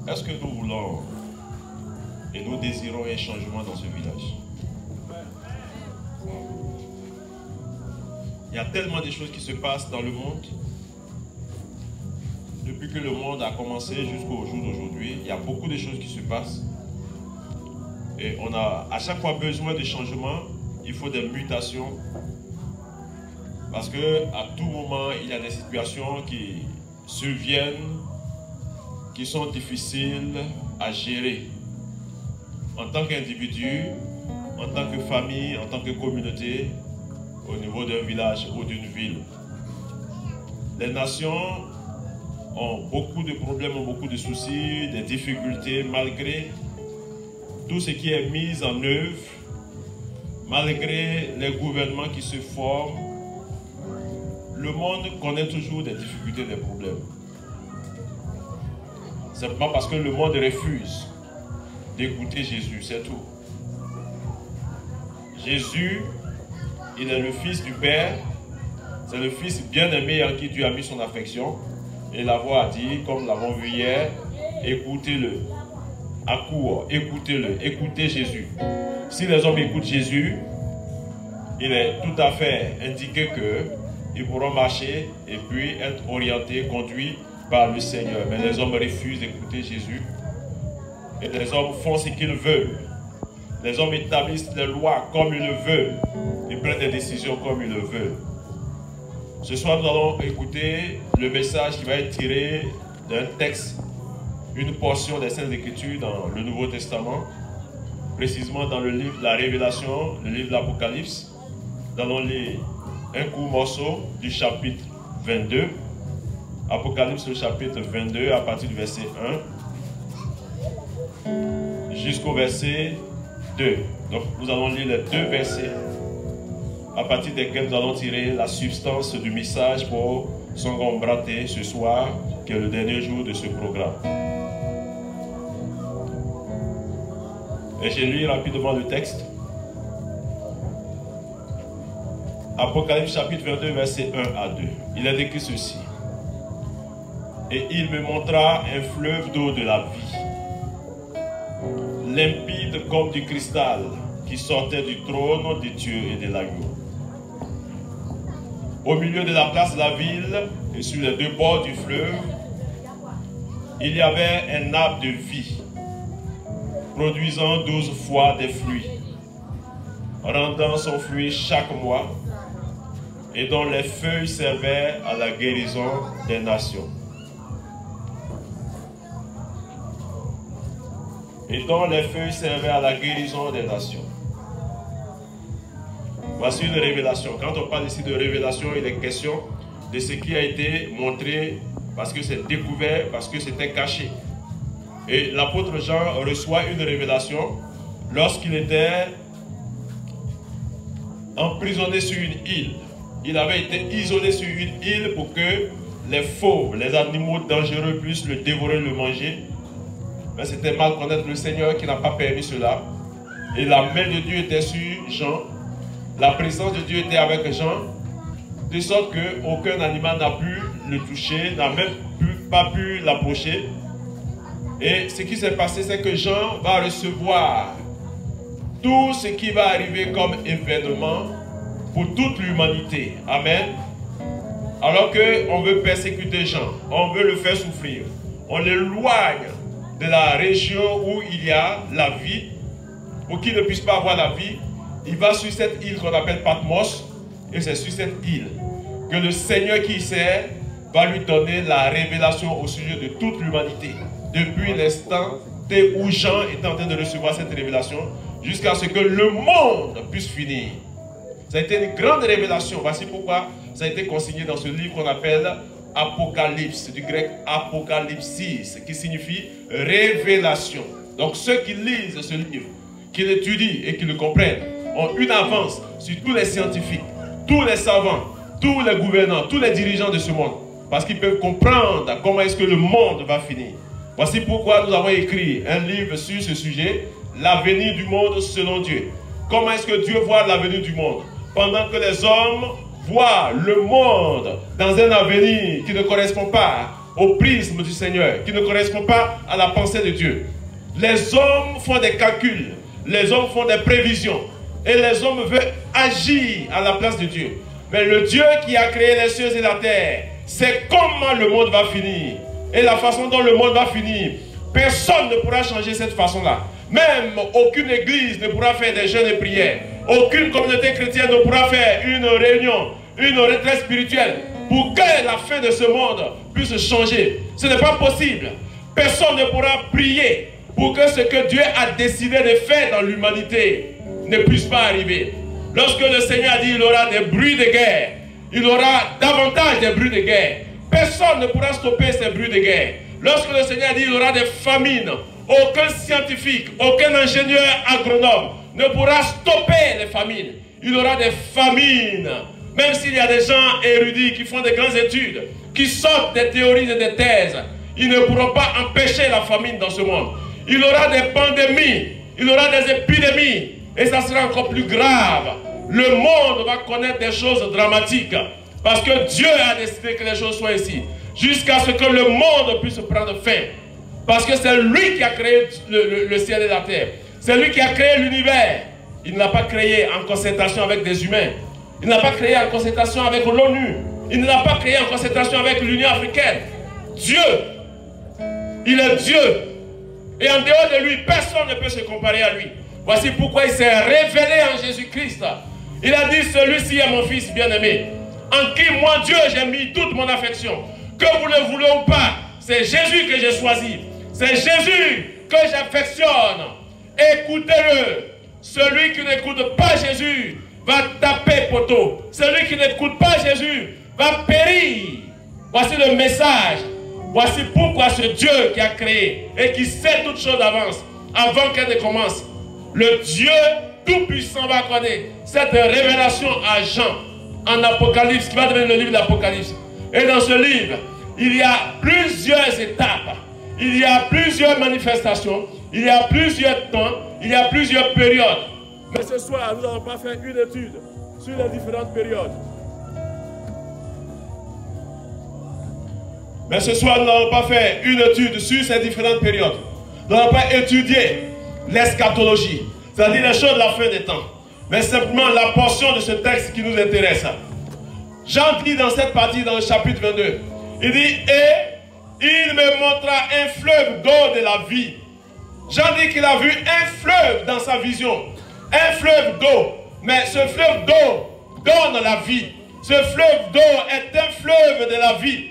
Est-ce que nous voulons et nous désirons un changement dans ce village? Il y a tellement de choses qui se passent dans le monde. Depuis que le monde a commencé jusqu'au jour d'aujourd'hui, il y a beaucoup de choses qui se passent. Et on a à chaque fois besoin de changements, il faut des mutations. Parce qu'à tout moment, il y a des situations qui surviennent, qui sont difficiles à gérer. En tant qu'individu, en tant que famille, en tant que communauté, au niveau d'un village ou d'une ville. Les nations ont beaucoup de problèmes, ont beaucoup de soucis, des difficultés, malgré tout ce qui est mis en œuvre, malgré les gouvernements qui se forment. Le monde connaît toujours des difficultés, des problèmes. Simplement parce que le monde refuse d'écouter Jésus, c'est tout. Jésus, il est le Fils du Père, c'est le Fils bien-aimé en qui Dieu a mis son affection. Et la voix a dit, comme nous l'avons vu hier, écoutez-le. À court, écoutez-le, écoutez Jésus. Si les hommes écoutent Jésus, il est tout à fait indiqué qu'ils pourront marcher et puis être orientés, conduits par le Seigneur. Mais les hommes refusent d'écouter Jésus. Et les hommes font ce qu'ils veulent. Les hommes établissent les lois comme ils le veulent. Ils prennent des décisions comme ils le veulent. Ce soir, nous allons écouter le message qui va être tiré d'un texte, une portion des Saintes Écritures dans le Nouveau Testament, précisément dans le livre de la Révélation, le livre de l'Apocalypse. Nous allons lire un court morceau du chapitre 22. Apocalypse, le chapitre 22, à partir du verset 1 jusqu'au verset 2. Donc, nous allons lire les deux versets à partir desquels nous allons tirer la substance du message pour Sangom Braté ce soir, qui est le dernier jour de ce programme. Et je lis rapidement le texte. Apocalypse chapitre 22, verset 1 à 2. Il est écrit ceci. Et il me montra un fleuve d'eau de la vie, limpide comme du cristal, qui sortait du trône de Dieu et de l'agneau. Au milieu de la place de la ville et sur les deux bords du fleuve, il y avait un arbre de vie, produisant 12 fois des fruits, rendant son fruit chaque mois, et dont les feuilles servaient à la guérison des nations. Et dont les feuilles servaient à la guérison des nations. Voici une révélation. Quand on parle ici de révélation, il est question de ce qui a été montré parce que c'est découvert, parce que c'était caché. Et l'apôtre Jean reçoit une révélation lorsqu'il était emprisonné sur une île. Il avait été isolé sur une île pour que les fauves, les animaux dangereux puissent le dévorer, le manger. Mais c'était mal connaître le Seigneur qui n'a pas permis cela. Et la main de Dieu était sur Jean. La présence de Dieu était avec Jean. De sorte qu'aucun animal n'a pu le toucher, n'a même pas pu l'approcher. Et ce qui s'est passé, c'est que Jean va recevoir tout ce qui va arriver comme événement pour toute l'humanité. Amen. Alors qu'on veut persécuter Jean, on veut le faire souffrir, on l'éloigne de la région où il y a la vie, pour qu'il ne puisse pas avoir la vie. Il va sur cette île qu'on appelle Patmos, et c'est sur cette île que le Seigneur qui sert va lui donner la révélation au sujet de toute l'humanité, depuis l'instant où Jean est en train de recevoir cette révélation, jusqu'à ce que le monde puisse finir. Ça a été une grande révélation. Voici pourquoi ça a été consigné dans ce livre qu'on appelle Apocalypse, du grec apocalypsis, qui signifie révélation. Donc ceux qui lisent ce livre, qui l'étudient et qui le comprennent, ont une avance sur tous les scientifiques, tous les savants, tous les gouvernants, tous les dirigeants de ce monde, parce qu'ils peuvent comprendre comment est-ce que le monde va finir. Voici pourquoi nous avons écrit un livre sur ce sujet, l'avenir du monde selon Dieu. Comment est-ce que Dieu voit l'avenir du monde? Pendant que les hommes voient le monde dans un avenir qui ne correspond pas au prisme du Seigneur, qui ne correspond pas à la pensée de Dieu. Les hommes font des calculs, les hommes font des prévisions, et les hommes veulent agir à la place de Dieu. Mais le Dieu qui a créé les cieux et la terre, c'est comment le monde va finir. Et la façon dont le monde va finir, personne ne pourra changer cette façon-là. Même aucune église ne pourra faire des jeûnes et prières. Aucune communauté chrétienne ne pourra faire une réunion, une retraite spirituelle pour que la fin de ce monde puisse changer. Ce n'est pas possible. Personne ne pourra prier pour que ce que Dieu a décidé de faire dans l'humanité ne puisse pas arriver. Lorsque le Seigneur a dit qu'il y aura des bruits de guerre, il y aura davantage de bruits de guerre. Personne ne pourra stopper ces bruits de guerre. Lorsque le Seigneur a dit qu'il y aura des famines, aucun scientifique, aucun ingénieur agronome ne pourra stopper les famines. Il y aura des famines. Même s'il y a des gens érudits qui font des grandes études, qui sortent des théories et des thèses, ils ne pourront pas empêcher la famine dans ce monde. Il y aura des pandémies, il y aura des épidémies, et ça sera encore plus grave. Le monde va connaître des choses dramatiques, parce que Dieu a décidé que les choses soient ici, jusqu'à ce que le monde puisse prendre fin. Parce que c'est lui qui a créé le ciel et la terre. C'est lui qui a créé l'univers. Il ne l'a pas créé en concertation avec des humains. Il ne l'a pas créé en concertation avec l'ONU. Il ne l'a pas créé en concertation avec l'Union africaine. Dieu, il est Dieu. Et en dehors de lui, personne ne peut se comparer à lui. Voici pourquoi il s'est révélé en Jésus-Christ. Il a dit, celui-ci est mon fils bien-aimé, en qui moi Dieu j'ai mis toute mon affection. Que vous le voulez ou pas, c'est Jésus que j'ai choisi. C'est Jésus que j'affectionne. Écoutez-le. Celui qui n'écoute pas Jésus va taper poteau. Celui qui n'écoute pas Jésus va périr. Voici le message. Voici pourquoi ce Dieu qui a créé et qui sait toutes choses d'avance, avant qu'elle ne commence, le Dieu tout-puissant va accorder cette révélation à Jean en Apocalypse, qui va devenir le livre d'Apocalypse. Et dans ce livre, il y a plusieurs étapes, il y a plusieurs manifestations, il y a plusieurs temps, il y a plusieurs périodes. Mais ce soir, nous n'allons pas faire une étude sur les différentes périodes. Mais ce soir, nous n'allons pas faire une étude sur ces différentes périodes. Nous n'allons pas étudier l'eschatologie, c'est-à-dire les choses de la fin des temps. Mais simplement la portion de ce texte qui nous intéresse. Jean dit dans cette partie, dans le chapitre 22, il dit, et il me montra un fleuve d'eau de la vie. Jean dit qu'il a vu un fleuve dans sa vision. Un fleuve d'eau. Mais ce fleuve d'eau donne la vie. Ce fleuve d'eau est un fleuve de la vie.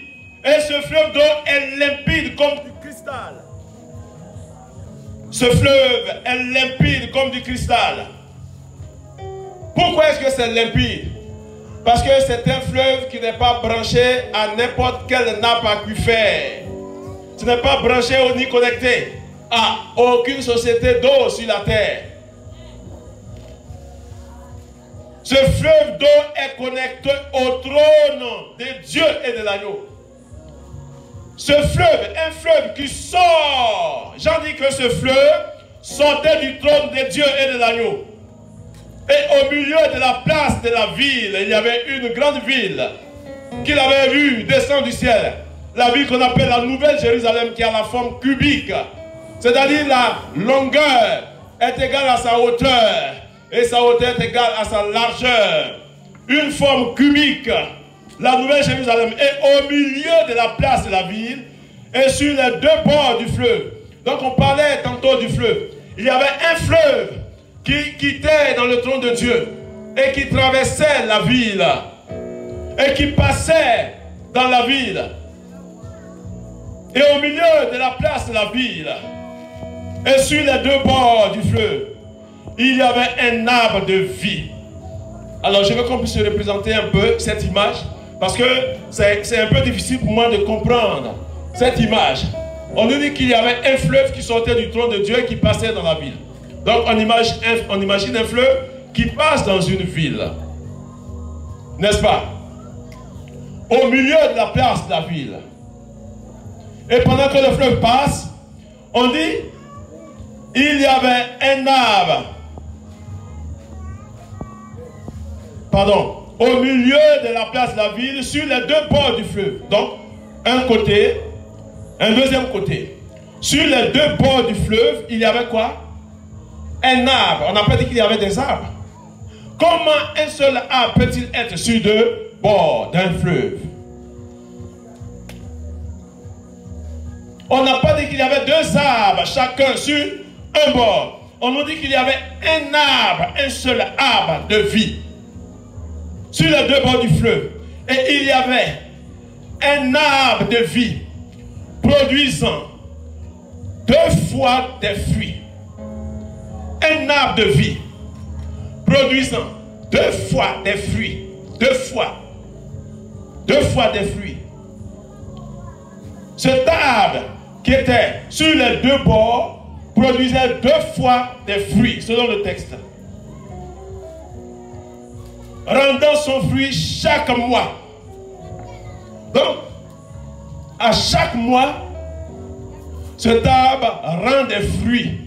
Et ce fleuve d'eau est limpide comme du cristal. Ce fleuve est limpide comme du cristal. Pourquoi est-ce que c'est limpide? Parce que c'est un fleuve qui n'est pas branché à n'importe quelle nappe aquifère. Ce n'est pas branché ni connecté à aucune société d'eau sur la terre. Ce fleuve d'eau est connecté au trône de Dieu et de l'agneau. Ce fleuve, un fleuve qui sort. Jean dit que ce fleuve sortait du trône de Dieu et de l'agneau. Et au milieu de la place de la ville, il y avait une grande ville qu'il avait vue descendre du ciel. La ville qu'on appelle la Nouvelle Jérusalem, qui a la forme cubique. C'est-à-dire la longueur est égale à sa hauteur. Et sa hauteur est égale à sa largeur. Une forme cubique. La Nouvelle Jérusalem est au milieu de la place de la ville et sur les deux bords du fleuve. Donc on parlait tantôt du fleuve. Il y avait un fleuve qui était dans le trône de Dieu et qui traversait la ville et qui passait dans la ville. Et au milieu de la place de la ville et sur les deux bords du fleuve, il y avait un arbre de vie. Alors je veux qu'on puisse représenter un peu cette image, parce que c'est un peu difficile pour moi de comprendre cette image. On nous dit qu'il y avait un fleuve qui sortait du trône de Dieu et qui passait dans la ville. Donc on imagine un fleuve qui passe dans une ville. N'est-ce pas? Au milieu de la place de la ville. Et pendant que le fleuve passe, on dit, il y avait un arbre. Pardon, au milieu de la place de la ville, sur les deux bords du fleuve. Donc, un côté Un deuxième côté. Sur les deux bords du fleuve, il y avait quoi? Un arbre. On n'a pas dit qu'il y avait des arbres. Comment un seul arbre peut-il être sur deux bords d'un fleuve? On n'a pas dit qu'il y avait deux arbres, chacun sur un bord. On nous dit qu'il y avait un arbre, un seul arbre de vie sur les deux bords du fleuve. Et il y avait un arbre de vie produisant 2 fois des fruits. Un arbre de vie produisant 2 fois des fruits. 2 fois des fruits. Cet arbre qui était sur les deux bords produisait 2 fois des fruits, selon le texte. Rendant son fruit chaque mois. Donc, à chaque mois, cet arbre rend des fruits.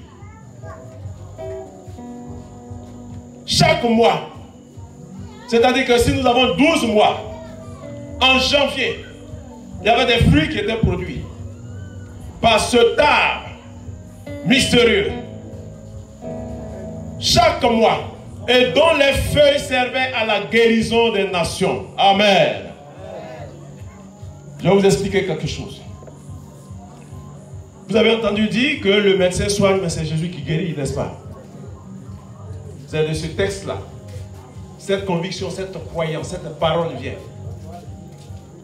Chaque mois. C'est-à-dire que si nous avons 12 mois, en janvier, il y avait des fruits qui étaient produits par cet arbre mystérieux. Chaque mois. Et dont les feuilles servaient à la guérison des nations. Amen. Je vais vous expliquer quelque chose. Vous avez entendu dire que le médecin soigne, mais c'est Jésus qui guérit, n'est-ce pas? C'est de ce texte-là. Cette conviction, cette croyance, cette parole vient.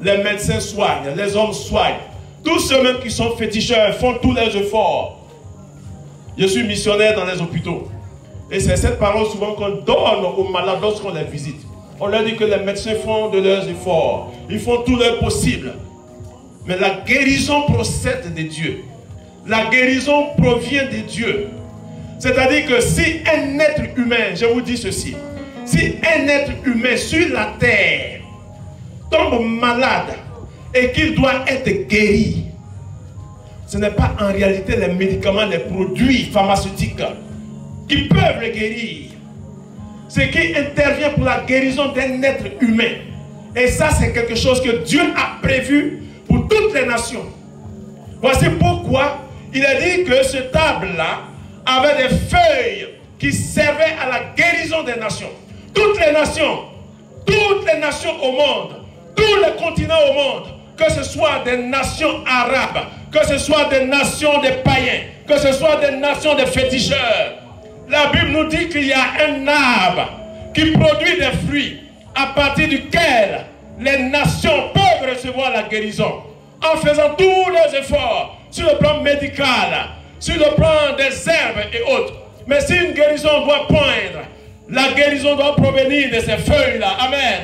Les médecins soignent, les hommes soignent. Tous ceux-mêmes qui sont féticheurs font tous les efforts. Je suis missionnaire dans les hôpitaux. Et c'est cette parole souvent qu'on donne aux malades lorsqu'on les visite. On leur dit que les médecins font de leurs efforts. Ils font tout leur possible. Mais la guérison procède de Dieu. La guérison provient de Dieu. C'est-à-dire que si un être humain, je vous dis ceci, si un être humain sur la terre tombe malade et qu'il doit être guéri, ce n'est pas en réalité les médicaments, les produits pharmaceutiques qui peuvent le guérir. Ce qui intervient pour la guérison d'un être humain. Et ça, c'est quelque chose que Dieu a prévu pour toutes les nations. Voici pourquoi il a dit que ce arbre-là avait des feuilles qui servaient à la guérison des nations. Toutes les nations au monde, tous les continents au monde, que ce soit des nations arabes, que ce soit des nations des païens, que ce soit des nations des féticheurs. La Bible nous dit qu'il y a un arbre qui produit des fruits à partir duquel les nations peuvent recevoir la guérison en faisant tous les efforts sur le plan médical, sur le plan des herbes et autres. Mais si une guérison doit poindre, la guérison doit provenir de ces feuilles-là. Amen.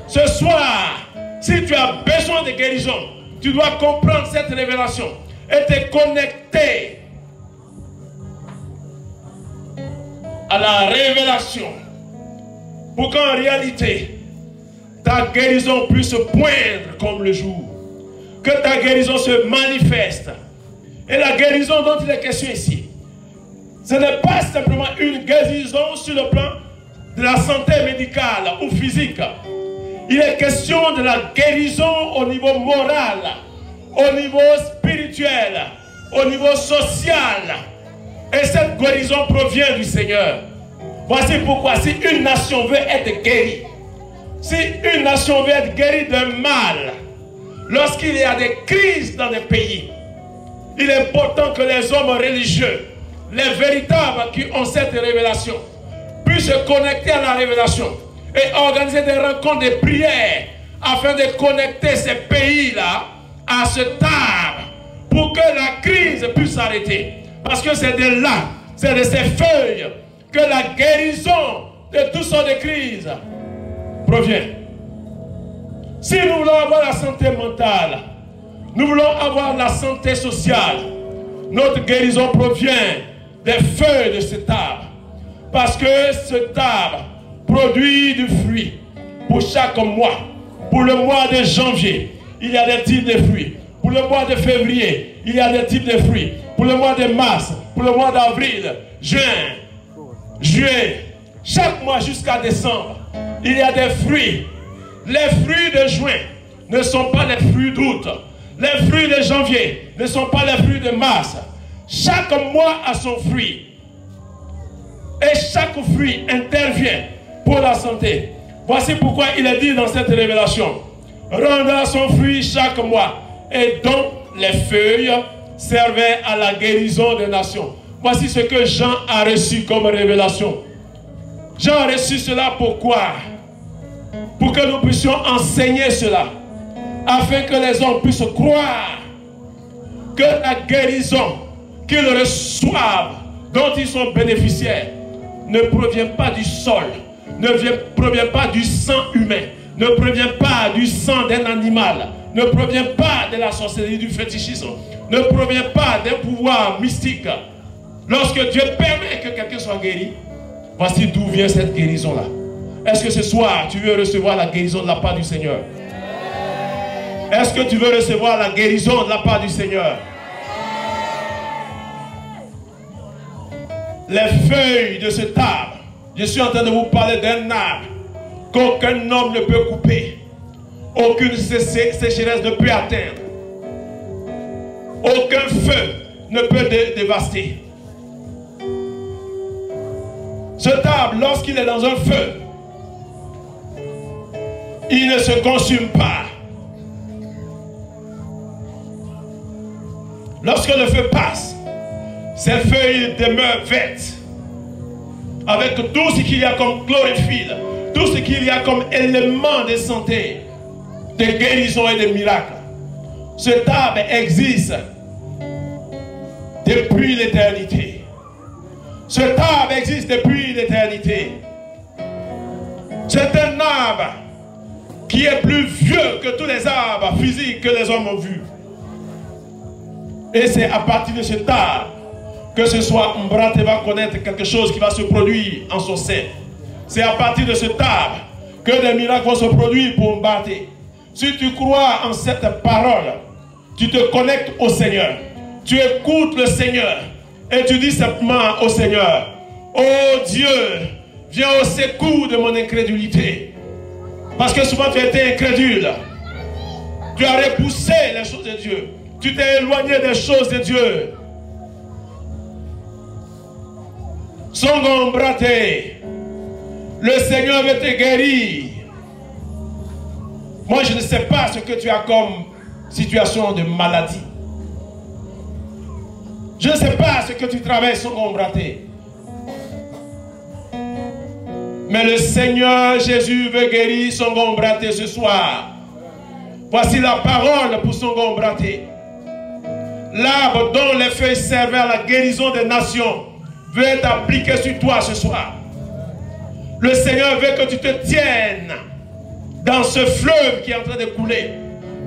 Ce soir, si tu as besoin de guérison, tu dois comprendre cette révélation et te connecter à la révélation pour qu'en réalité ta guérison puisse poindre comme le jour, que ta guérison se manifeste. Et la guérison dont il est question ici, ce n'est pas simplement une guérison sur le plan de la santé médicale ou physique. Il est question de la guérison au niveau moral, au niveau spirituel, au niveau social. Et cette guérison provient du Seigneur. Voici pourquoi, si une nation veut être guérie, si une nation veut être guérie d'un mal, lorsqu'il y a des crises dans des pays, il est important que les hommes religieux, les véritables qui ont cette révélation, puissent se connecter à la révélation et organiser des rencontres de prière afin de connecter ces pays-là à cet arbre pour que la crise puisse s'arrêter. Parce que c'est de là, c'est de ces feuilles que la guérison de toutes sortes de crises provient. Si nous voulons avoir la santé mentale, nous voulons avoir la santé sociale, notre guérison provient des feuilles de cet arbre. Parce que cet arbre produit du fruit pour chaque mois. Pour le mois de janvier, il y a des types de fruits. Pour le mois de février, il y a des types de fruits. Pour le mois de mars, pour le mois d'avril, juin, juillet, chaque mois jusqu'à décembre, il y a des fruits. Les fruits de juin ne sont pas les fruits d'août. Les fruits de janvier ne sont pas les fruits de mars. Chaque mois a son fruit. Et chaque fruit intervient pour la santé. Voici pourquoi il est dit dans cette révélation. Rendra son fruit chaque mois et dont les feuilles servaient à la guérison des nations. Voici ce que Jean a reçu comme révélation. Jean a reçu cela pourquoi? Pour que nous puissions enseigner cela. Afin que les hommes puissent croire que la guérison qu'ils reçoivent, dont ils sont bénéficiaires, ne provient pas du sol, ne provient pas du sang humain, ne provient pas du sang d'un animal, ne provient pas de la sorcellerie, du fétichisme, ne provient pas d'un pouvoir mystique. Lorsque Dieu permet que quelqu'un soit guéri, voici d'où vient cette guérison-là. Est-ce que ce soir, tu veux recevoir la guérison de la part du Seigneur? Est-ce que tu veux recevoir la guérison de la part du Seigneur? Les feuilles de cet arbre, je suis en train de vous parler d'un arbre qu'aucun homme ne peut couper, aucune sécheresse ne peut atteindre, aucun feu ne peut dévaster. Cet arbre, lorsqu'il est dans un feu, il ne se consume pas. Lorsque le feu passe, ces feuilles demeurent vertes, avec tout ce qu'il y a comme chlorophylle, tout ce qu'il y a comme élément de santé, de guérison et de miracles. Cet arbre existe depuis l'éternité. Cet arbre existe depuis l'éternité. C'est un arbre qui est plus vieux que tous les arbres physiques que les hommes ont vus. Et c'est à partir de cet arbre que ce soit Mbrate va connaître quelque chose qui va se produire en son sein. C'est à partir de cet arbre que des miracles vont se produire pour Mbrate. Si tu crois en cette parole, tu te connectes au Seigneur. Tu écoutes le Seigneur et tu dis simplement au Seigneur: oh Dieu, viens au secours de mon incrédulité. Parce que souvent tu as été incrédule. Tu as repoussé les choses de Dieu. Tu t'es éloigné des choses de Dieu. Songo Mbrate, le Seigneur veut te guérir. Moi, je ne sais pas ce que tu as comme situation de maladie. Je ne sais pas ce que tu traverses, Songo Mbrate. Mais le Seigneur Jésus veut guérir Songo Mbrate ce soir. Voici la parole pour Songo Mbrate. L'arbre dont les feuilles servaient à la guérison des nations veut être appliqué sur toi ce soir. Le Seigneur veut que tu te tiennes dans ce fleuve qui est en train de couler.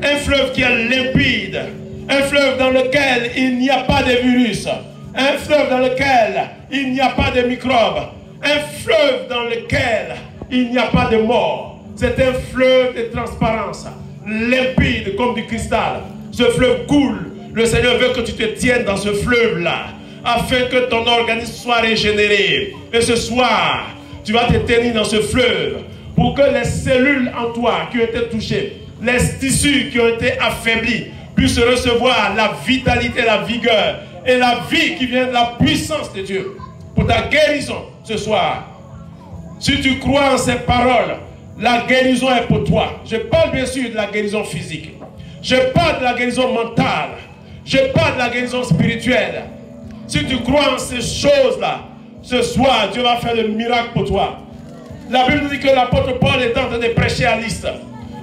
Un fleuve qui est limpide. Un fleuve dans lequel il n'y a pas de virus. Un fleuve dans lequel il n'y a pas de microbes. Un fleuve dans lequel il n'y a pas de mort. C'est un fleuve de transparence, limpide comme du cristal. Ce fleuve coule. Le Seigneur veut que tu te tiennes dans ce fleuve-là, afin que ton organisme soit régénéré. Et ce soir, tu vas te tenir dans ce fleuve, pour que les cellules en toi qui ont été touchées, les tissus qui ont été affaiblis, puissent recevoir la vitalité, la vigueur et la vie qui vient de la puissance de Dieu. Pour ta guérison ce soir. Si tu crois en ces paroles, la guérison est pour toi. Je parle bien sûr de la guérison physique. Je parle de la guérison mentale. Je parle de la guérison spirituelle. Si tu crois en ces choses-là, ce soir, Dieu va faire le miracle pour toi. La Bible nous dit que l'apôtre Paul était en train de prêcher à Lystre.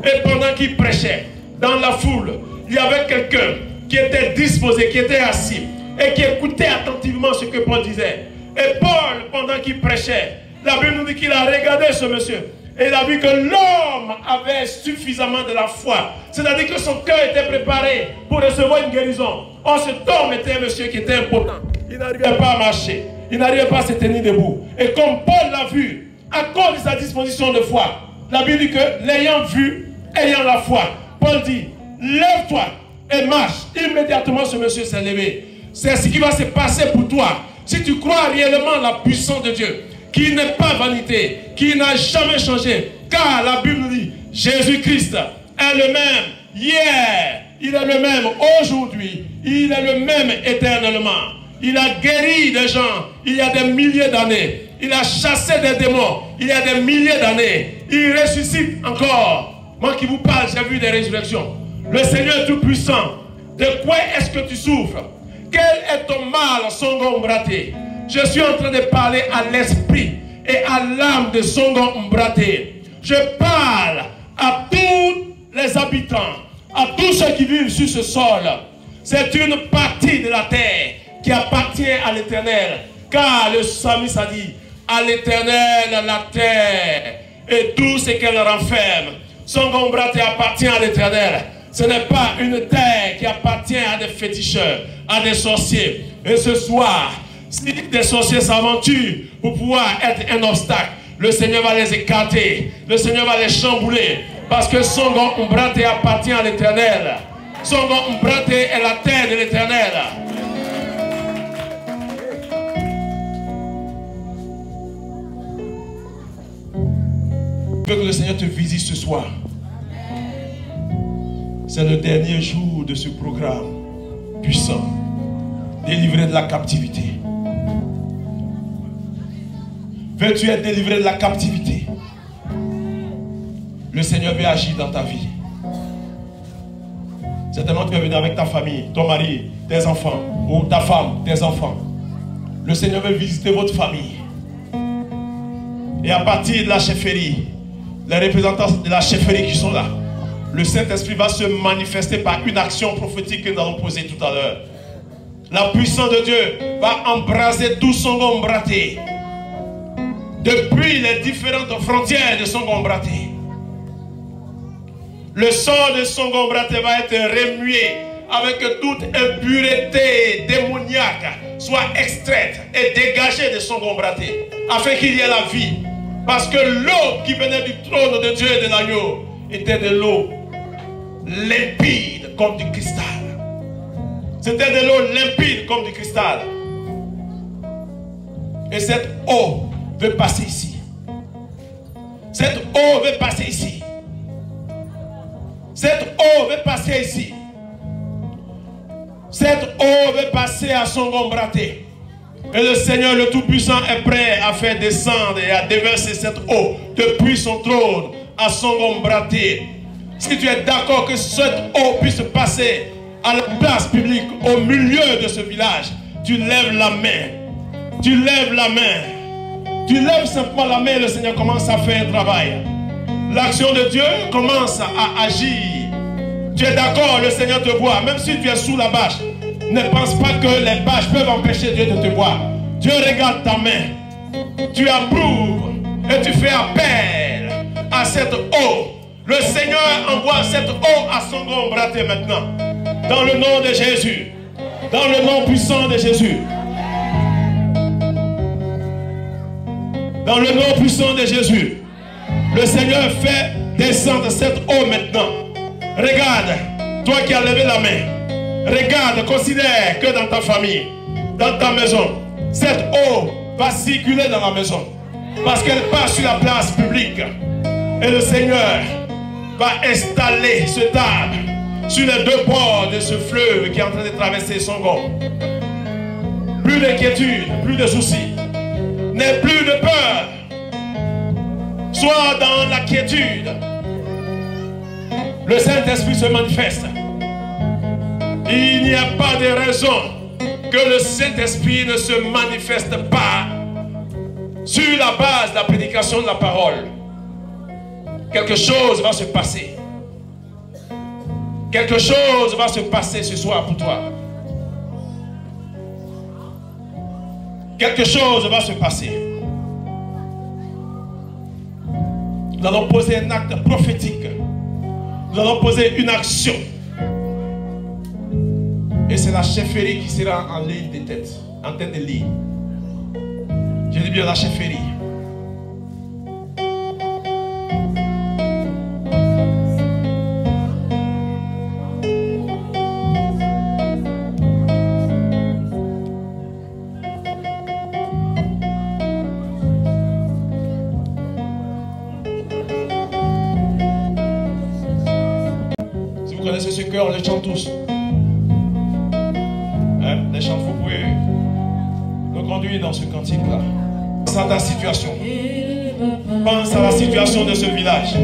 Et pendant qu'il prêchait, dans la foule, il y avait quelqu'un qui était disposé, qui était assis, et qui écoutait attentivement ce que Paul disait. Et Paul, pendant qu'il prêchait, la Bible nous dit qu'il a regardé ce monsieur. Et il a vu que l'homme avait suffisamment de la foi. C'est-à-dire que son cœur était préparé pour recevoir une guérison. Or, cet homme était un monsieur qui était impotent. Il n'arrivait pas à marcher. Il n'arrivait pas à se tenir debout. Et comme Paul l'a vu, à cause de sa disposition de foi, la Bible dit que l'ayant vu, ayant la foi, Paul dit: lève-toi et marche. Immédiatement, ce monsieur s'est levé. C'est ce qui va se passer pour toi. Si tu crois réellement la puissance de Dieu, qui n'est pas vanité, qui n'a jamais changé. Car la Bible nous dit, Jésus-Christ est le même hier, Il est le même aujourd'hui. Il est le même éternellement. Il a guéri des gens il y a des milliers d'années. Il a chassé des démons il y a des milliers d'années. Il ressuscite encore. Moi qui vous parle, j'ai vu des résurrections. Le Seigneur Tout-Puissant, de quoi est-ce que tu souffres? Quel est ton mal, Songo Mbraté? Je suis en train de parler à l'esprit et à l'âme de Songo Mbraté. Je parle à tous les habitants, à tous ceux qui vivent sur ce sol. C'est une partie de la terre qui appartient à l'Éternel. Car le psalmiste a dit, à l'Éternel la terre et tout ce qu'elle renferme. Songo Mbraté appartient à l'Éternel. Ce n'est pas une terre qui appartient à des féticheurs, à des sorciers. Et ce soir, si des sorciers s'aventurent pour pouvoir être un obstacle, le Seigneur va les écarter. Le Seigneur va les chambouler. Parce que Songo Mbraté appartient à l'Éternel. Songo Mbraté est la terre de l'Éternel. Je veux que le Seigneur te visite ce soir. C'est le dernier jour de ce programme puissant. Délivré de la captivité. Veux-tu être délivré de la captivité? Le Seigneur veut agir dans ta vie. Certainement tu es venu avec ta famille, ton mari, tes enfants, ou ta femme, tes enfants. Le Seigneur veut visiter votre famille. Et à partir de la chefferie, les représentants de la chefferie qui sont là, le Saint-Esprit va se manifester par une action prophétique que nous allons poser tout à l'heure. La puissance de Dieu va embraser tout Songo Mbraté. Depuis les différentes frontières de Songo Mbraté. Le sang de Songo Mbraté va être remué avec toute impureté démoniaque soit extraite et dégagée de Songo Mbraté afin qu'il y ait la vie. Parce que l'eau qui venait du trône de Dieu et de l'agneau était de l'eau limpide comme du cristal. C'était de l'eau limpide comme du cristal. Et cette eau veut passer ici. Cette eau veut passer ici. Cette eau veut passer ici. Cette eau veut passer à Songo Mbraté. Et le Seigneur le Tout-Puissant est prêt à faire descendre et à déverser cette eau depuis son trône à Songo Mbraté. Si tu es d'accord que cette eau puisse passer à la place publique au milieu de ce village, tu lèves la main. Tu lèves la main. Tu lèves simplement la main et le Seigneur commence à faire un travail. L'action de Dieu commence à agir. Tu es d'accord, le Seigneur te voit. Même si tu es sous la bâche, ne pense pas que les bâches peuvent empêcher Dieu de te voir. Dieu regarde ta main. Tu approuves et tu fais appel à cette eau. Le Seigneur envoie cette eau à Songo Mbraté maintenant. Dans le nom de Jésus. Dans le nom puissant de Jésus. Dans le nom puissant de Jésus. Le Seigneur fait descendre cette eau maintenant. Regarde, toi qui as levé la main. Regarde, considère que dans ta famille, dans ta maison, cette eau va circuler dans la maison. Parce qu'elle passe sur la place publique. Et le Seigneur va installer ce table sur les deux bords de ce fleuve qui est en train de traverser Songo. Plus d'inquiétude, plus de soucis. N'aie plus de peur. Sois dans la quiétude. Le Saint-Esprit se manifeste. Il n'y a pas de raison que le Saint-Esprit ne se manifeste pas sur la base de la prédication de la parole. Quelque chose va se passer. Quelque chose va se passer ce soir pour toi. Quelque chose va se passer. Nous allons poser un acte prophétique. Nous allons poser une action. Et c'est la chefferie qui sera en ligne de tête. En tête de ligne. Je dis bien la chefferie. connaissez ce cœur, on le chante tous. Hein? Les chants, vous pouvez nous conduire dans ce cantique-là. Pense à ta situation. Pense à la situation de ce village.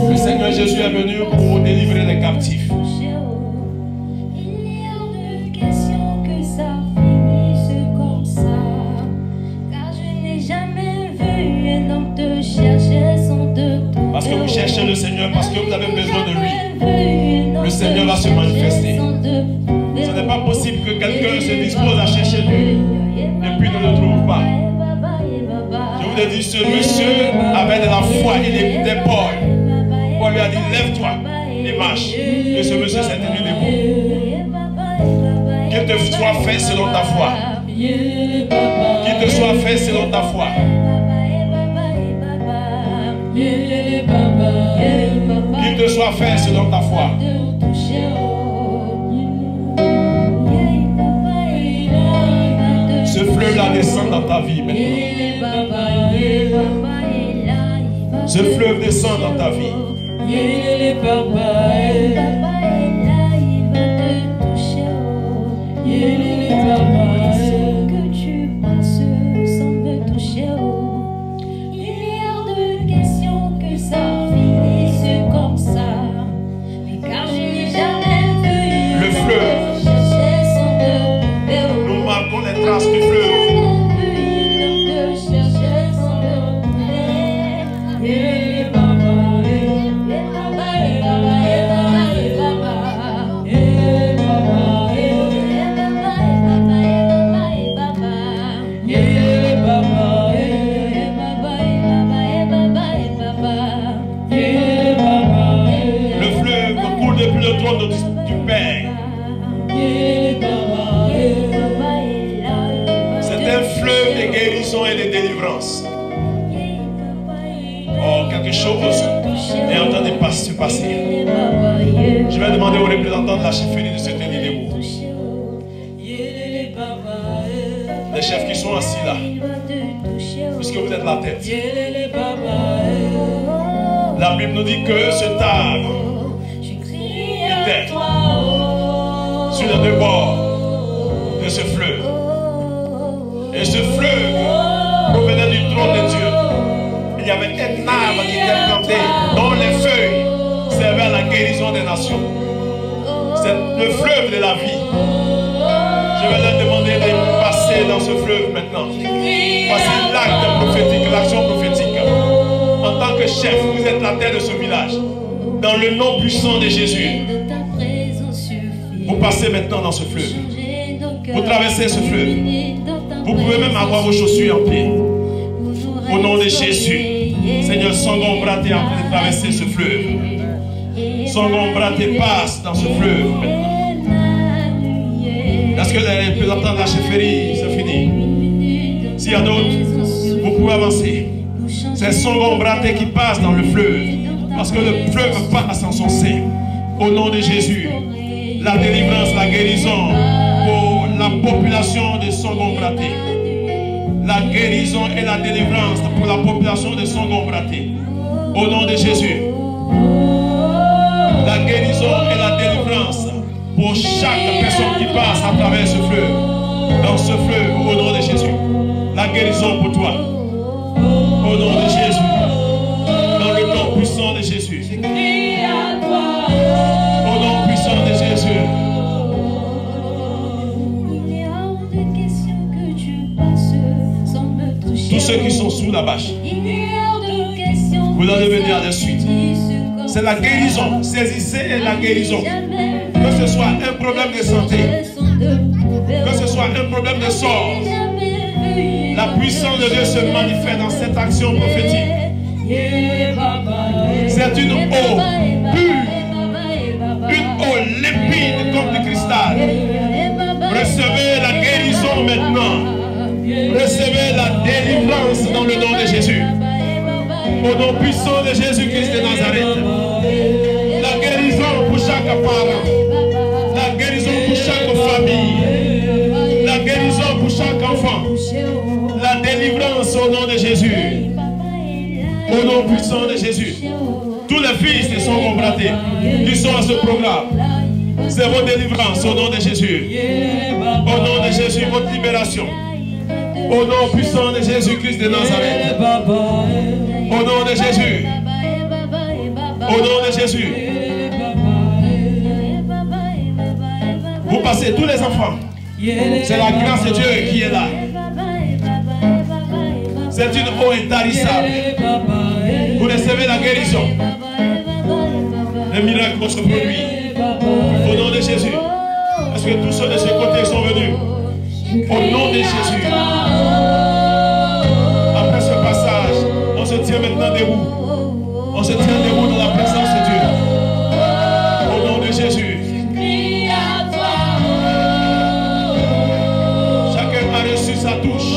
Le Seigneur Jésus est venu pour délivrer les captifs. Parce que vous cherchez le Seigneur, parce que vous avez besoin de lui. Le Seigneur va se manifester. Ce n'est pas possible que quelqu'un se dispose à chercher Dieu et puis ne le trouve pas. Je vous ai dit, ce monsieur avait de la foi, il écoutait Paul. Paul lui a dit, lève-toi et marche. Et ce monsieur s'est tenu debout. Qu'il te soit fait selon ta foi. Qu'il te soit fait selon ta foi. Qu'il te soit fait selon ta foi. Ce fleuve-là descend dans ta vie maintenant. Ce fleuve descend dans ta vie. Du fleuve. Le fleuve coule depuis le trône du Père. Un fleuve de guérison et de délivrance. Oh, quelque chose est en train de se passer. Je vais demander aux représentants de la chefferie de se tenir debout. Les chefs qui sont assis là, puisque vous êtes la tête. La Bible nous dit que ce arbre était sur les deux bords de ce fleuve. Et ce fleuve provenait du trône de Dieu. Il y avait un arbre qui était planté, dont les feuilles servaient à la guérison des nations. C'est le fleuve de la vie. Je vais leur demander de passer dans ce fleuve maintenant. Voici l'acte prophétique, l'action prophétique. En tant que chef, vous êtes la tête de ce village. Dans le nom puissant de Jésus, vous passez maintenant dans ce fleuve. Vous traversez ce fleuve. Vous pouvez même avoir vos chaussures en pied. Au nom de Jésus. Seigneur, Songon Braté en train de traverser ce fleuve. Songon Braté passe dans ce fleuve maintenant. Est-ce que les représentants de la chefferie, c'est fini? S'il y a d'autres, vous pouvez avancer. C'est Songon Braté qui passe dans le fleuve. Parce que le fleuve passe en son sein. Au nom de Jésus. La délivrance, la guérison pour la population de Songon Braté. La guérison et la délivrance pour la population de Songon Braté. Au nom de Jésus. La guérison et la délivrance pour chaque personne qui passe à travers ce fleuve. Dans ce fleuve, au nom de Jésus. La guérison pour toi. Au nom de Jésus. Dans le nom puissant de Jésus. Au nom puissant de Jésus. Tous ceux qui sont sous la bâche, vous allez venir de suite. C'est la guérison. Saisissez la guérison. Que ce soit un problème de santé, que ce soit un problème de sort, la puissance de Dieu se manifeste dans cette action prophétique. C'est une eau pure, une eau limpide comme du cristal. Recevez la guérison maintenant. Recevez la délivrance dans le nom de Jésus. Au nom puissant de Jésus-Christ de Nazareth. La guérison pour chaque parent. La guérison pour chaque famille. La guérison pour chaque enfant. La délivrance au nom de Jésus. Au nom puissant de Jésus. Tous les fils qui sont combattus, qui sont à ce programme, c'est votre délivrance au nom de Jésus. Au nom de Jésus, votre libération. Au nom puissant de Jésus-Christ de Nazareth. Au nom de Jésus. Au nom de Jésus. Vous passez tous les enfants. C'est la grâce de Dieu qui est là. C'est une eau intarissable. Vous recevez la guérison. Le miracle va se produire. Au nom de Jésus. Est-ce que tous ceux de ce côté sont venus? Au nom de Jésus. Après ce passage, on se tient maintenant debout. On se tient debout dans la présence de Dieu. Au nom de Jésus. Chacun a reçu sa touche.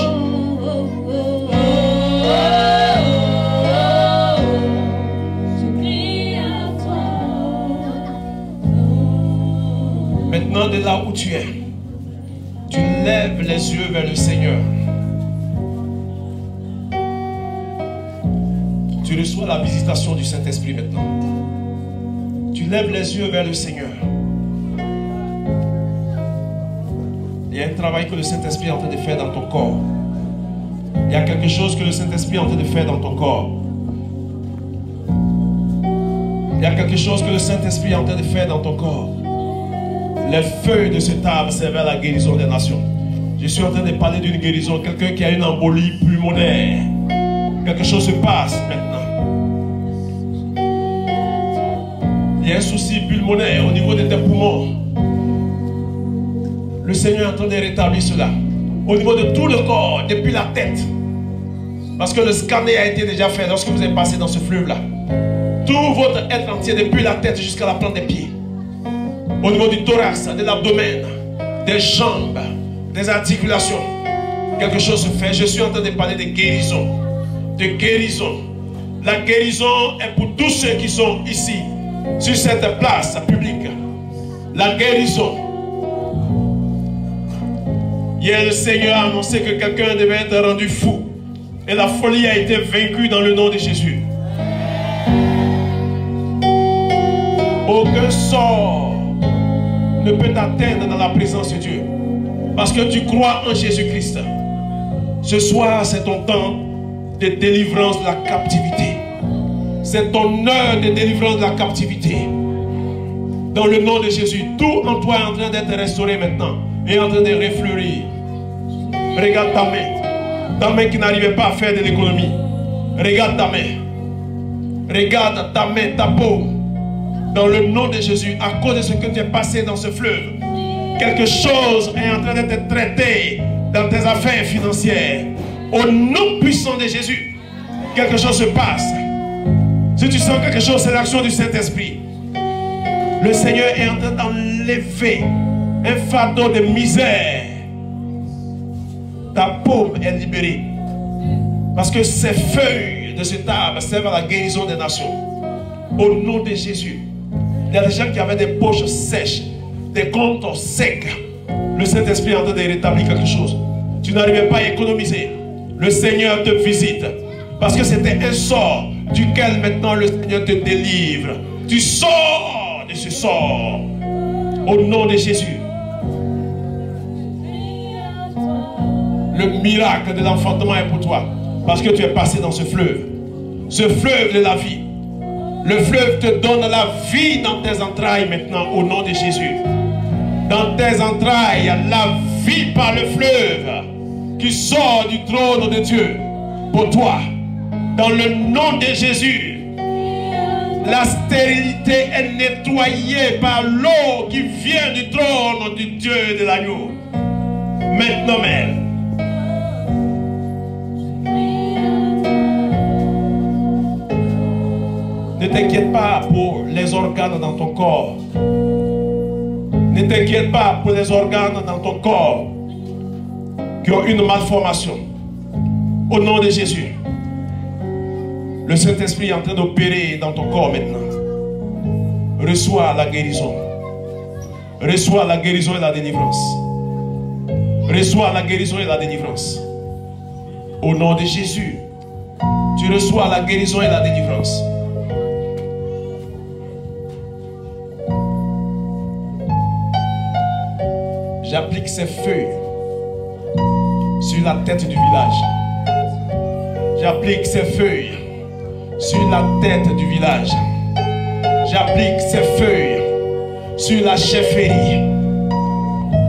Maintenant, de là où tu es, tu lèves les yeux vers le Seigneur. Tu reçois la visitation du Saint-Esprit maintenant. Tu lèves les yeux vers le Seigneur. Il y a un travail que le Saint-Esprit est en train de faire dans ton corps. Il y a quelque chose que le Saint-Esprit est en train de faire dans ton corps. Il y a quelque chose que le Saint-Esprit est en train de faire dans ton corps. Les feuilles de cette arbre servent à la guérison des nations. Je suis en train de parler d'une guérison. Quelqu'un qui a une embolie pulmonaire. Quelque chose se passe maintenant. Il y a un souci pulmonaire au niveau de tes poumons. Le Seigneur est en train de rétablir cela. Au niveau de tout le corps, depuis la tête. Parce que le scanner a été déjà fait lorsque vous êtes passé dans ce fleuve-là. Tout votre être entier, depuis la tête jusqu'à la plante des pieds. Au niveau du thorax, de l'abdomen, des jambes, des articulations. Quelque chose se fait. Je suis en train de parler de guérison. De guérison. La guérison est pour tous ceux qui sont ici, sur cette place publique. La guérison. Hier, le Seigneur a annoncé que quelqu'un devait être rendu fou. Et la folie a été vaincue dans le nom de Jésus. Aucun sort ne peut t'atteindre dans la présence de Dieu. Parce que tu crois en Jésus-Christ. Ce soir, c'est ton temps de délivrance de la captivité. C'est ton heure de délivrance de la captivité. Dans le nom de Jésus, tout en toi est en train d'être restauré maintenant. Et en train de refleurir. Regarde ta main. Ta main qui n'arrivait pas à faire de l'économie. Regarde ta main. Regarde ta main, ta peau. Dans le nom de Jésus, à cause de ce que tu es passé dans ce fleuve, quelque chose est en train d'être traité dans tes affaires financières. Au nom puissant de Jésus, quelque chose se passe. Si tu sens quelque chose, c'est l'action du Saint-Esprit. Le Seigneur est en train d'enlever un fardeau de misère. Ta paume est libérée. Parce que ces feuilles de cet arbre servent à la guérison des nations. Au nom de Jésus. Il y a des gens qui avaient des poches sèches, des comptes secs. Le Saint-Esprit est en train de rétablir quelque chose. Tu n'arrivais pas à économiser. Le Seigneur te visite. Parce que c'était un sort duquel maintenant le Seigneur te délivre. Tu sors de ce sort. Au nom de Jésus. Le miracle de l'enfantement est pour toi. Parce que tu es passé dans ce fleuve. Ce fleuve de la vie. Le fleuve te donne la vie dans tes entrailles maintenant au nom de Jésus. Dans tes entrailles, la vie par le fleuve qui sort du trône de Dieu pour toi. Dans le nom de Jésus, la stérilité est nettoyée par l'eau qui vient du trône du Dieu de l'agneau. Maintenant même. Ne t'inquiète pas pour les organes dans ton corps. Ne t'inquiète pas pour les organes dans ton corps qui ont une malformation. Au nom de Jésus. Le Saint-Esprit est en train d'opérer dans ton corps maintenant. Reçois la guérison. Reçois la guérison et la délivrance. Reçois la guérison et la délivrance. Au nom de Jésus. tu reçois la guérison et la délivrance. J'applique ces feuilles sur la tête du village. J'applique ces feuilles sur la tête du village. J'applique ces feuilles sur la chefferie.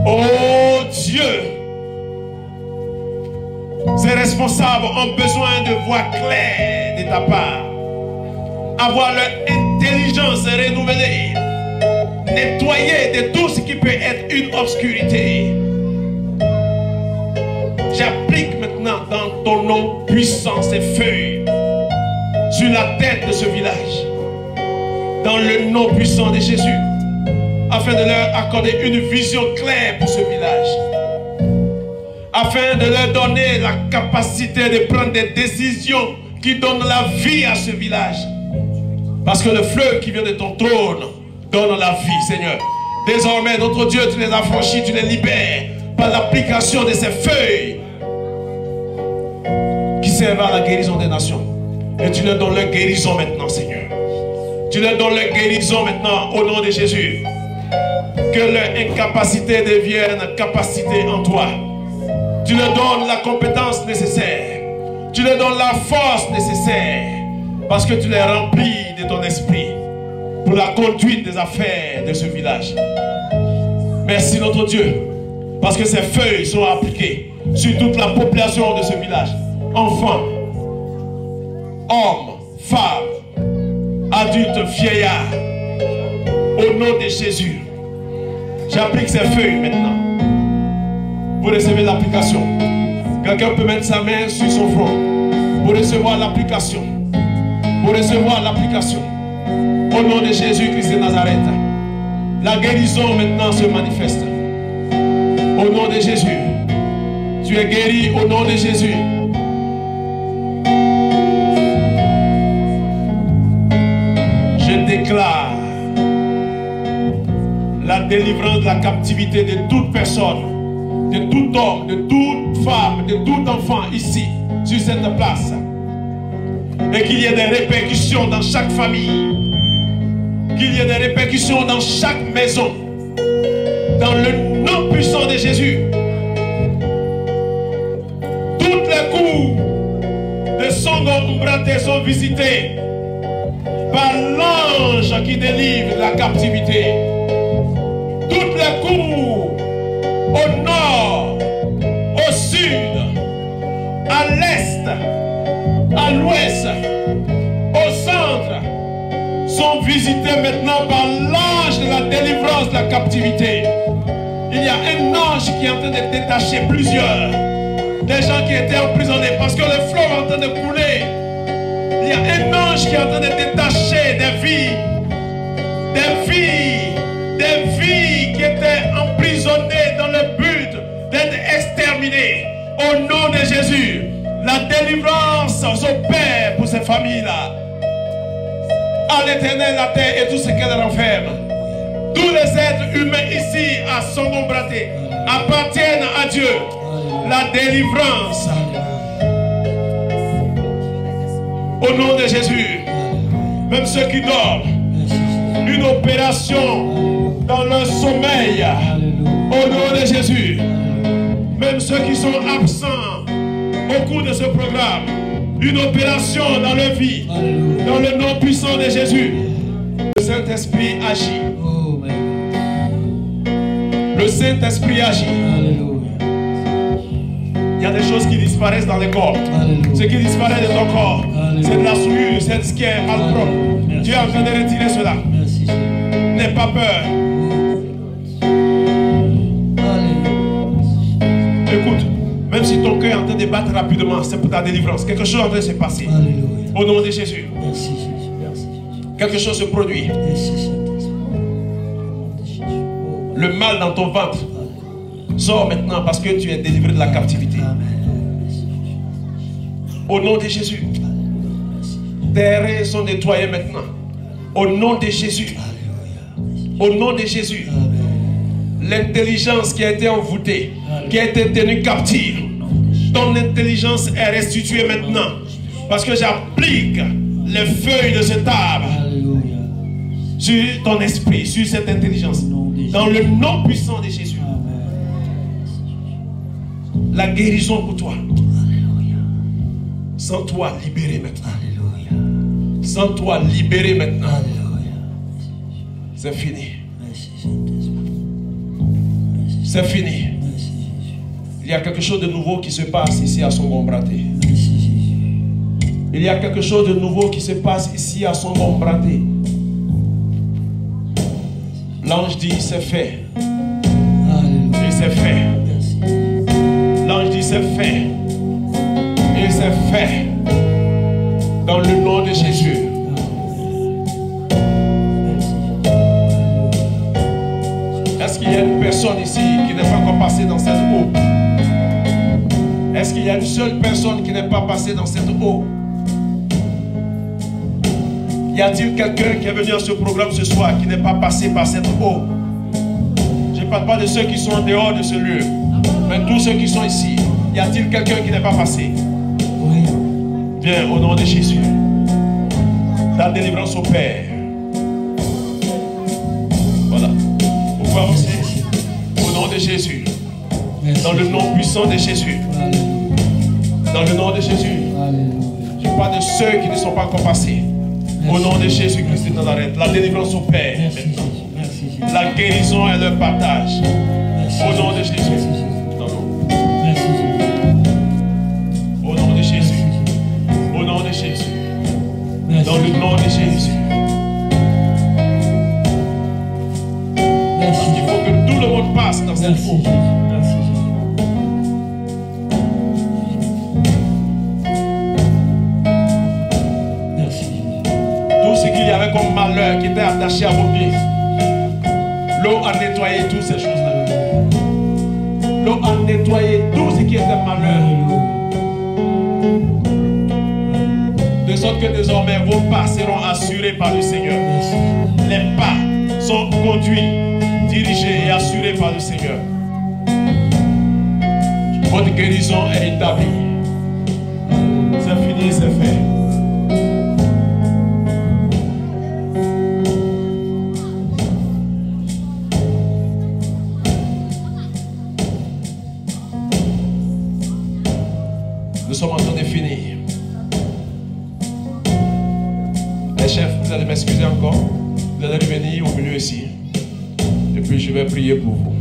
Oh Dieu, ces responsables ont besoin de voix claires de ta part. Avoir leur intelligence renouvelée. Nettoyer de tout ce qui peut être une obscurité. J'applique maintenant dans ton nom puissant ces feuilles sur la tête de ce village. Dans le nom puissant de Jésus. Afin de leur accorder une vision claire pour ce village. Afin de leur donner la capacité de prendre des décisions qui donnent la vie à ce village. Parce que le fleuve qui vient de ton trône donne la vie, Seigneur. Désormais, notre Dieu, tu les affranchis, tu les libères par l'application de ces feuilles qui servent à la guérison des nations. Et tu leur donnes leur guérison maintenant, Seigneur. Tu leur donnes leur guérison maintenant au nom de Jésus. Que leur incapacité devienne capacité en toi. Tu leur donnes la compétence nécessaire. Tu leur donnes la force nécessaire. Parce que tu les remplis de ton esprit. Pour la conduite des affaires de ce village. Merci notre Dieu. Parce que ces feuilles sont appliquées sur toute la population de ce village. Enfants, hommes, femmes, adultes, vieillards. Au nom de Jésus. J'applique ces feuilles maintenant. Vous recevez l'application. Quelqu'un peut mettre sa main sur son front. Pour recevoir l'application. Pour recevoir l'application. Au nom de Jésus-Christ de Nazareth. La guérison maintenant se manifeste. Au nom de Jésus. Tu es guéri au nom de Jésus. Je déclare la délivrance de la captivité de toute personne, de tout homme, de toute femme, de tout enfant ici, sur cette place. Et qu'il y ait des répercussions dans chaque famille. Qu'il y ait des répercussions dans chaque maison. Dans le nom puissant de Jésus. Toutes les coups de Songo Umbrate sont visités par l'ange qui délivre la captivité. Toutes les coups au nord, au sud, à l'est, à l'ouest, au centre, sont visités maintenant par l'ange de la délivrance de la captivité. Il y a un ange qui est en train de détacher plusieurs des gens qui étaient emprisonnés parce que le fleuve est en train de couler. Il y a un ange qui est en train de détacher des vies qui étaient emprisonnées dans le but d'être exterminées. Au nom de Jésus, la délivrance s'opère pour ces familles-là. À l'Éternel, la terre et tout ce qu'elle renferme. Tous les êtres humains ici à Songo Umbrate appartiennent à Dieu. La délivrance. Au nom de Jésus. Même ceux qui dorment. Une opération dans leur sommeil. Au nom de Jésus. Même ceux qui sont absents au cours de ce programme. Une opération dans leur vie. Dans le nom puissant de Jésus. Le Saint-Esprit agit. Le Saint-Esprit agit. Il y a des choses qui disparaissent dans le corps. Ce qui disparaît de ton corps, c'est de la souillure, c'est ce qui est malpropre. Dieu est en train de retirer cela. N'aie pas peur. Écoute, même si ton cœur est en train de battre rapidement, c'est pour ta délivrance. Quelque chose est en train de se passer. Au nom de Jésus. Quelque chose se produit. Le mal dans ton ventre sort maintenant parce que tu es délivré de la captivité. Au nom de Jésus. Tes reins sont nettoyés maintenant. Au nom de Jésus. Au nom de Jésus. L'intelligence qui a été envoûtée, qui a été tenue captive, ton intelligence est restituée maintenant. Parce que j'applique les feuilles de cet arbre sur ton esprit, sur cette intelligence. Dans le nom puissant de Jésus. La guérison pour toi. Sens-toi libéré maintenant. Sens-toi libéré maintenant. C'est fini. C'est fini. Il y a quelque chose de nouveau qui se passe ici à Songombraté. Il y a quelque chose de nouveau qui se passe ici à Songombraté. L'ange dit c'est fait. Et c'est fait. L'ange dit c'est fait. Et c'est fait. Dans le nom de Jésus. Est-ce qu'il y a une personne ici qui n'est pas encore passée dans cette eau? Est-ce qu'il y a une seule personne qui n'est pas passée dans cette eau? Y a-t-il quelqu'un qui est venu à ce programme ce soir qui n'est pas passé par cette eau? Je ne parle pas de ceux qui sont en dehors de ce lieu, mais tous ceux qui sont ici. Y a-t-il quelqu'un qui n'est pas passé? Oui. Viens au nom de Jésus. Ta délivrance au Père. Voilà. Vous pouvez avancer au nom de Jésus. Dans le nom puissant de Jésus. Dans le nom de Jésus. Je parle de ceux qui ne sont pas encore passés. Au nom de Jésus-Christ de Nazareth, la délivrance au Père. La guérison et le partage. Au nom de Jésus. Au nom de Jésus. Au nom de Jésus. Dans le nom de Jésus. Il faut que tout le monde passe dans cette eau. Comme malheur qui était attaché à vos pieds. L'eau a nettoyé toutes ces choses-là. L'eau a nettoyé tout ce qui était malheur. De sorte que désormais vos pas seront assurés par le Seigneur. Les pas sont conduits, dirigés et assurés par le Seigneur. Votre guérison est établie. C'est fini, c'est fait. Nous sommes en train de finir. Les chefs, vous allez m'excuser encore. Vous allez revenir au milieu ici. Et puis je vais prier pour vous.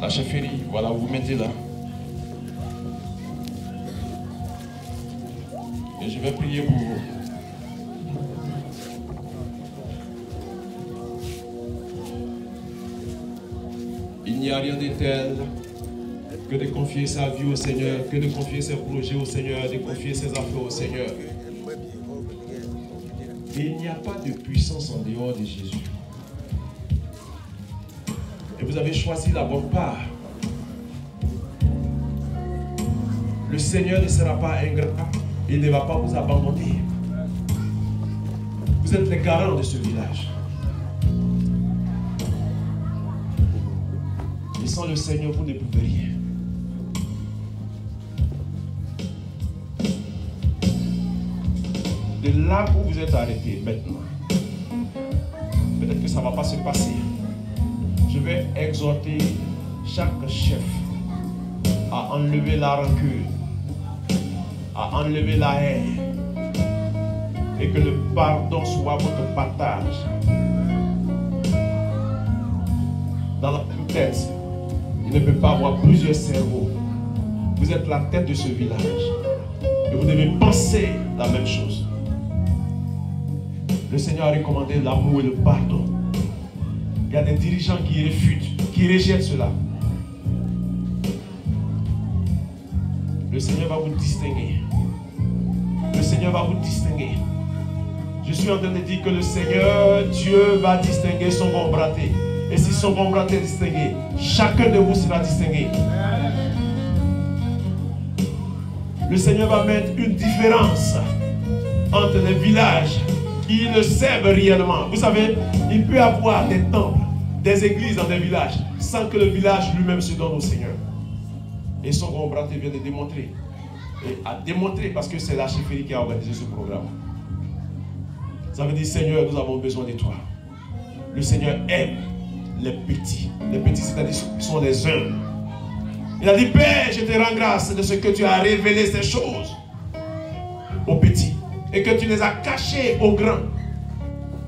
La chefferie, voilà, vous vous mettez là. Et je vais prier pour vous. Il n'y a rien de tel que de confier sa vie au Seigneur, que de confier ses projets au Seigneur, de confier ses affaires au Seigneur. Et il n'y a pas de puissance en dehors de Jésus. Et vous avez choisi la bonne part. Le Seigneur ne sera pas ingrat. Il ne va pas vous abandonner. Vous êtes les garants de ce village. Et sans le Seigneur, vous ne pouvez rien. De là où vous êtes arrêté maintenant, peut-être que ça ne va pas se passer. Je vais exhorter chaque chef à enlever la rancune, à enlever la haine, et que le pardon soit votre partage. Dans la même tête, il ne peut pas avoir plusieurs cerveaux. Vous êtes la tête de ce village. Et vous devez penser la même chose. Le Seigneur a recommandé l'amour et le pardon. Il y a des dirigeants qui réfutent, qui rejettent cela. Le Seigneur va vous distinguer. Le Seigneur va vous distinguer. Je suis en train de dire que le Seigneur, Dieu va distinguer son bon braté. Et si son bon braté est distingué, chacun de vous sera distingué. Le Seigneur va mettre une différence entre les villages qui le servent réellement. Vous savez, il peut y avoir des temples, des églises dans des villages, sans que le village lui-même se donne au Seigneur. Et son grand bras vient de démontrer. Et à démontrer parce que c'est la chefferie qui a organisé ce programme. Ça veut dire, Seigneur, nous avons besoin de toi. Le Seigneur aime les petits. Les petits, c'est-à-dire qui sont les humbles. Il a dit, Père, je te rends grâce de ce que tu as révélé ces choses aux petits. Et que tu les as cachés aux grands.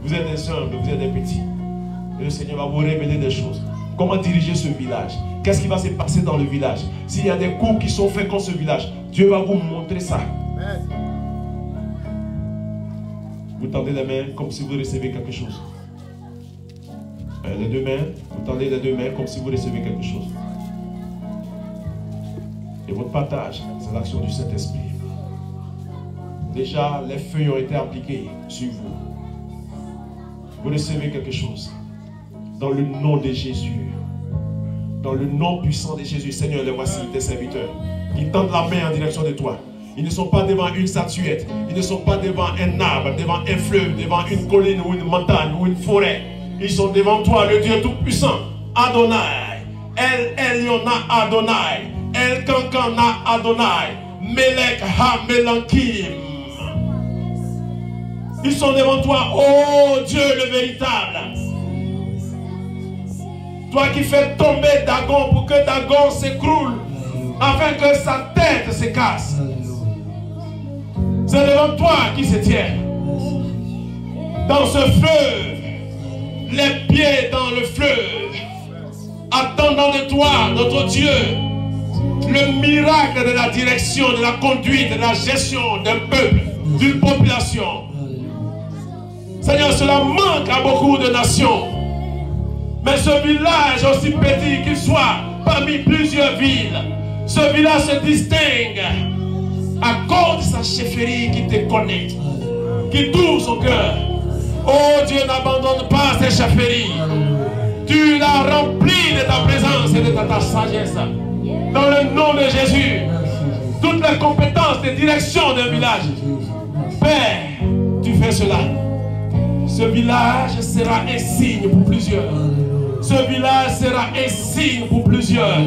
Vous êtes des humbles, vous êtes des petits. Et le Seigneur va vous révéler des choses. Comment diriger ce village? Qu'est-ce qui va se passer dans le village? S'il y a des coups qui sont faits contre ce village, Dieu va vous montrer ça. Vous tendez les mains comme si vous recevez quelque chose. Les deux mains, vous tendez les deux mains comme si vous recevez quelque chose. Et votre partage, c'est l'action du Saint-Esprit. Déjà, les feuilles ont été appliquées sur vous. Vous recevez quelque chose. Dans le nom de Jésus. Dans le nom puissant de Jésus. Seigneur, les voici, tes serviteurs. Ils tendent la main en direction de toi. Ils ne sont pas devant une statuette. Ils ne sont pas devant un arbre, devant un fleuve, devant une colline ou une montagne ou une forêt. Ils sont devant toi, le Dieu Tout-Puissant. Adonai. El Eliona Adonai. El Kankana Adonai. Melech Ha-Melankim. Ils sont devant toi, oh Dieu le véritable. Toi qui fais tomber Dagon pour que Dagon s'écroule, afin que sa tête se casse. C'est devant toi qui se tient. Dans ce fleuve, les pieds dans le fleuve, attendant de toi, notre Dieu, le miracle de la direction, de la conduite, de la gestion d'un peuple, d'une population. Seigneur, cela manque à beaucoup de nations. Mais ce village, aussi petit qu'il soit, parmi plusieurs villes, ce village se distingue à cause de sa chefferie qui te connaît, qui t'ouvre son cœur. Oh Dieu, n'abandonne pas ses chefferies. Tu l'as rempli de ta présence et de ta sagesse. Dans le nom de Jésus, toutes les compétences de direction d'un village. Père, tu fais cela. Ce village sera un signe pour plusieurs. Ce village sera un signe pour plusieurs.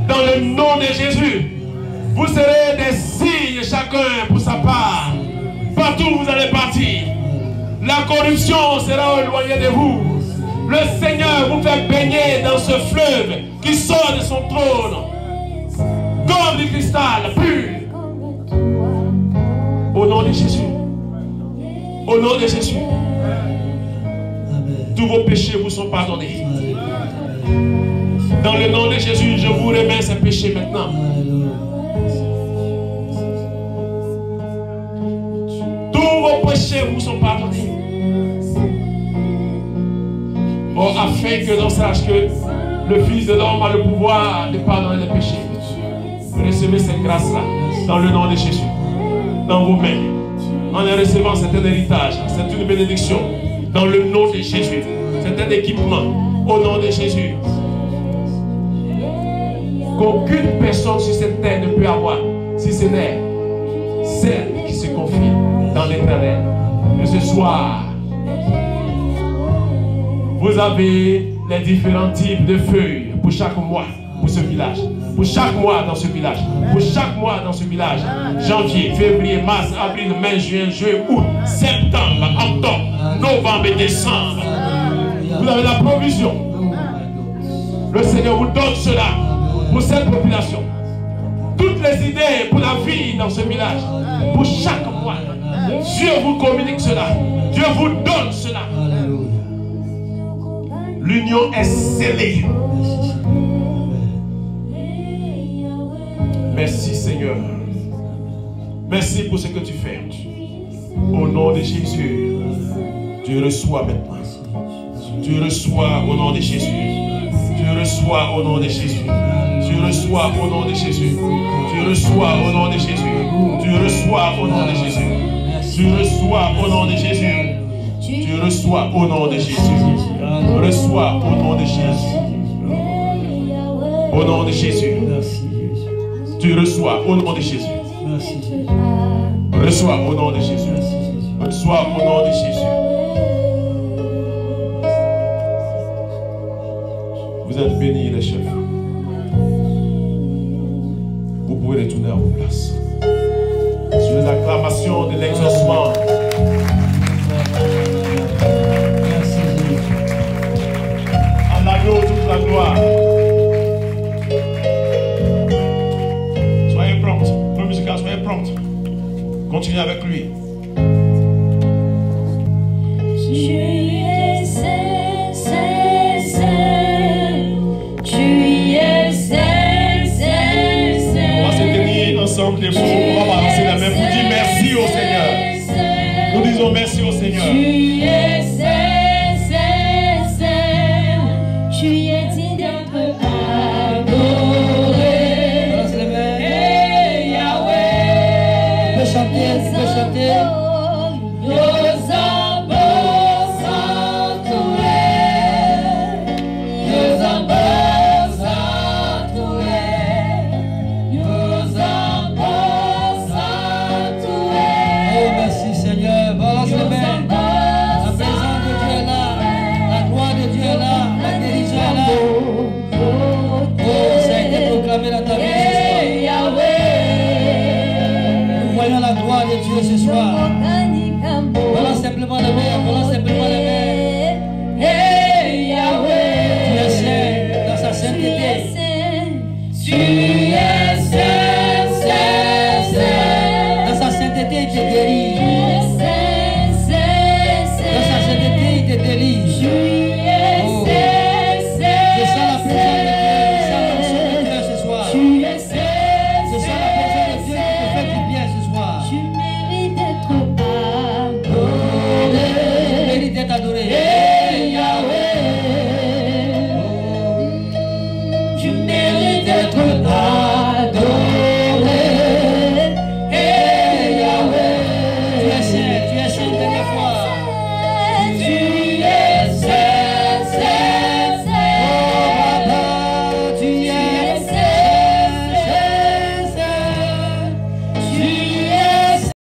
Dans le nom de Jésus, vous serez des signes chacun pour sa part. Partout où vous allez partir, la corruption sera éloignée de vous. Le Seigneur vous fait baigner dans ce fleuve qui sort de son trône, comme du cristal pur. Au nom de Jésus. Au nom de Jésus. Tous vos péchés vous sont pardonnés. Dans le nom de Jésus, je vous remets ces péchés maintenant. Tous vos péchés vous sont pardonnés. Bon, afin que l'on sache que le Fils de l'homme a le pouvoir de pardonner les péchés. Recevez cette grâce-là dans le nom de Jésus. Dans vos mains. En recevant cet héritage, c'est une bénédiction. Dans le nom de Jésus. C'est un équipement. Au nom de Jésus. Qu'aucune personne sur cette terre ne peut avoir, si ce n'est celle qui se confie dans l'Éternel. Et ce soir, vous avez les différents types de feuilles pour chaque mois, pour ce village. Pour chaque mois dans ce village. Pour chaque mois dans ce village. Janvier, février, mars, avril, mai, juin, juillet, août, septembre, octobre, novembre et décembre. Vous avez la provision. Le Seigneur vous donne cela pour cette population. Toutes les idées pour la vie dans ce village. Pour chaque mois. Dieu vous communique cela. Dieu vous donne cela. L'union est scellée. Merci Seigneur. Merci pour ce que tu fais. Au nom de Jésus, tu reçois maintenant. Tu reçois au nom de Jésus. Tu reçois au nom de Jésus. Tu reçois au nom de Jésus. Tu reçois au nom de Jésus. Tu reçois au nom de Jésus. Tu reçois au nom de Jésus. Tu reçois au nom de Jésus. Reçois au nom de Jésus. Au nom de Jésus. Tu reçois au nom de Jésus. Reçois au nom de Jésus. Reçois au nom de Jésus. Vous êtes bénis les chefs. bénédiction, de l'exaucement. À l'agneau toute la gloire. Soyez prompt. Le musical, soyez prompt. Continuez avec lui. Tu es saint, saint, saint. Tu es saint, saint, saint. On va se tenir ensemble debout.